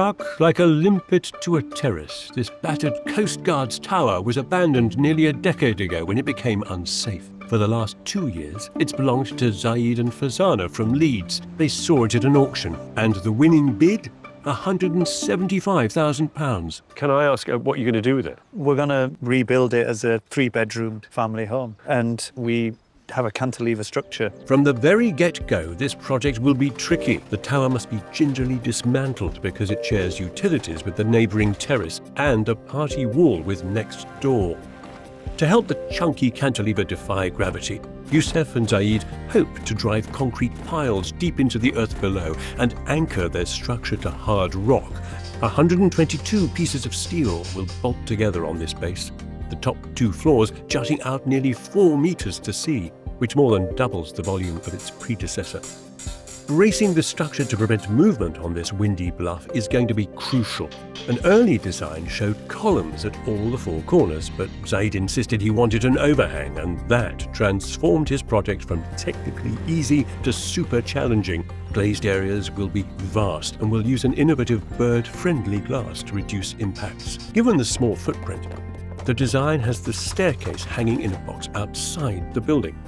Stuck like a limpet to a terrace, this battered coastguard's tower was abandoned nearly a decade ago when it became unsafe. For the last 2 years, it's belonged to Zahid and Ferzana from Leeds. They saw it at an auction, and the winning bid? £175,000. Can I ask what you're going to do with it? We're going to rebuild it as a 3-bedroomed family home, and we have a cantilever structure. From the very get-go, this project will be tricky. The tower must be gingerly dismantled because it shares utilities with the neighbouring terrace and a party wall with next door. To help the chunky cantilever defy gravity, Youssef and Zahid hope to drive concrete piles deep into the earth below and anchor their structure to hard rock. 122 pieces of steel will bolt together on this base, the top 2 floors jutting out nearly 4 meters to sea, which more than doubles the volume of its predecessor. Bracing the structure to prevent movement on this windy bluff is going to be crucial. An early design showed columns at all the 4 corners, but Zahid insisted he wanted an overhang, and that transformed his project from technically easy to super challenging. Glazed areas will be vast and will use an innovative bird-friendly glass to reduce impacts. Given the small footprint, the design has the staircase hanging in a box outside the building.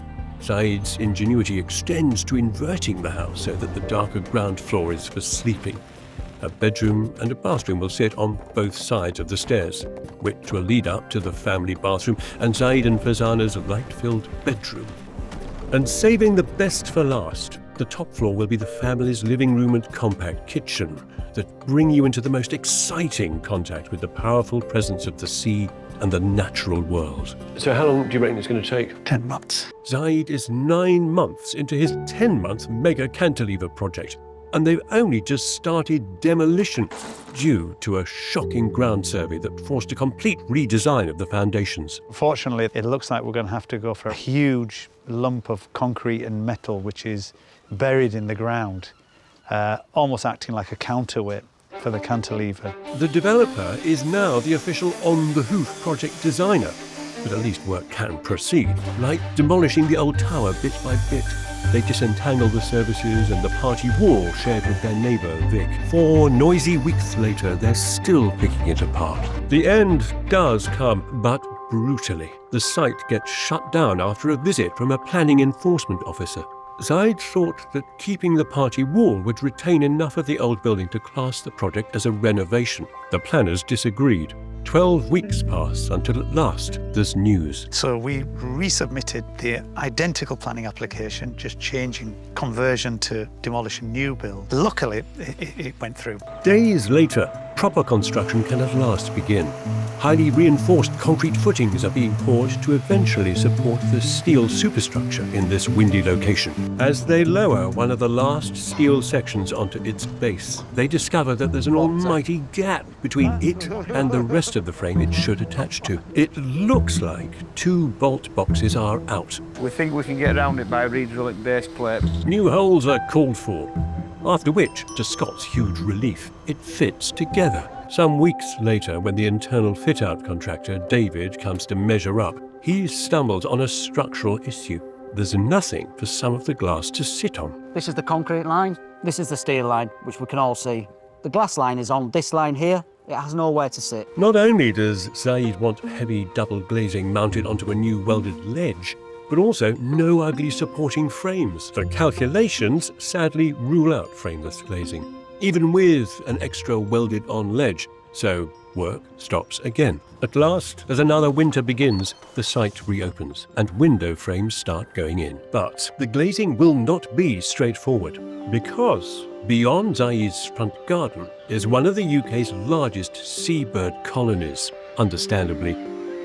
Zahid's ingenuity extends to inverting the house so that the darker ground floor is for sleeping. A bedroom and a bathroom will sit on both sides of the stairs, which will lead up to the family bathroom and Zahid and Ferzana's light-filled bedroom. And saving the best for last, the top floor will be the family's living room and compact kitchen that bring you into the most exciting contact with the powerful presence of the sea and the natural world. So how long do you reckon it's going to take? 10 months. Zahid is 9 months into his 10-month mega cantilever project, and they've only just started demolition due to a shocking ground survey that forced a complete redesign of the foundations. Fortunately, it looks like we're going to have to go for a huge lump of concrete and metal which is buried in the ground, almost acting like a counterweight for the cantilever. The developer is now the official on-the-hoof project designer, but at least work can proceed, like demolishing the old tower bit by bit. They disentangle the services and the party wall shared with their neighbour, Vic. 4 noisy weeks later, they're still picking it apart. The end does come, but brutally. The site gets shut down after a visit from a planning enforcement officer. Zahid thought that keeping the party wall would retain enough of the old building to class the project as a renovation. The planners disagreed. 12 weeks pass until at last there's news. So we resubmitted the identical planning application, just changing conversion to demolition new build. Luckily, it went through. Days later, proper construction can at last begin. Highly reinforced concrete footings are being poured to eventually support the steel superstructure in this windy location. As they lower one of the last steel sections onto its base, they discover that there's an almighty gap between it and the rest of the frame it should attach to. It looks like 2 bolt boxes are out. We think we can get around it by redrilling base plate. New holes are called for, after which, to Scott's huge relief, it fits together. Some weeks later, when the internal fit-out contractor, David, comes to measure up, he stumbles on a structural issue. There's nothing for some of the glass to sit on. This is the concrete line, this is the steel line, which we can all see. The glass line is on this line here. It has nowhere to sit. Not only does Zahid want heavy double glazing mounted onto a new welded ledge, but also no ugly supporting frames. The calculations sadly rule out frameless glazing, even with an extra welded-on ledge, so work stops again. At last, as another winter begins, the site reopens and window frames start going in. But the glazing will not be straightforward, because beyond Zahid's front garden is one of the UK's largest seabird colonies. Understandably,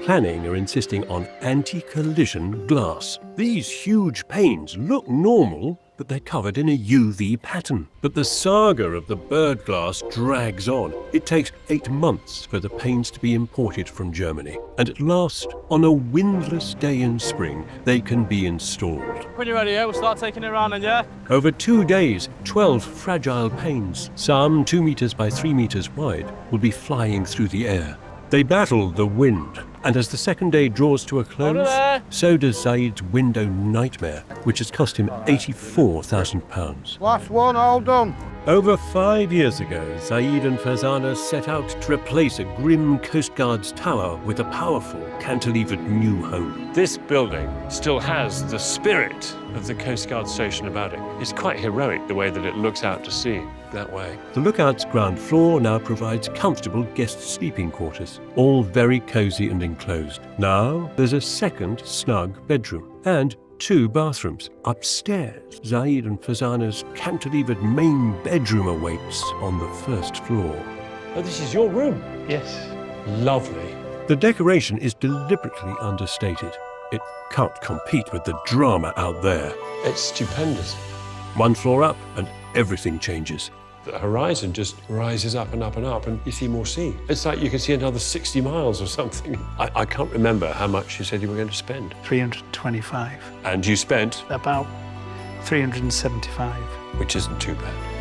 planning are insisting on anti-collision glass. These huge panes look normal, but they're covered in a UV pattern. But the saga of the bird glass drags on. It takes 8 months for the panes to be imported from Germany. And at last, on a windless day in spring, they can be installed. When you're ready, we'll start taking it around, and yeah? Over 2 days, 12 fragile panes, some 2 meters by 3 meters wide, will be flying through the air. They battle the wind, And as the second day draws to a close, there. so does Zahid's window nightmare, which has cost him £84,000. Last one, all done. Over 5 years ago, Zahid and Ferzana set out to replace a grim coastguard's tower with a powerful cantilevered new home. This building still has the spirit of the Coast Guard station about it. It's quite heroic the way that it looks out to sea that way. The lookout's ground floor now provides comfortable guest sleeping quarters, all very cosy and enclosed. Now there's a second snug bedroom and 2 bathrooms. Upstairs, Zahid and Ferzana's cantilevered main bedroom awaits on the 1st floor. Oh, this is your room. Yes. Lovely. The decoration is deliberately understated. It can't compete with the drama out there. It's stupendous. 1 floor up and everything changes. The horizon just rises up and up and up, and you see more sea. It's like you can see another 60 miles or something. I can't remember how much you said you were going to spend. 325. And you spent, About 375. which isn't too bad.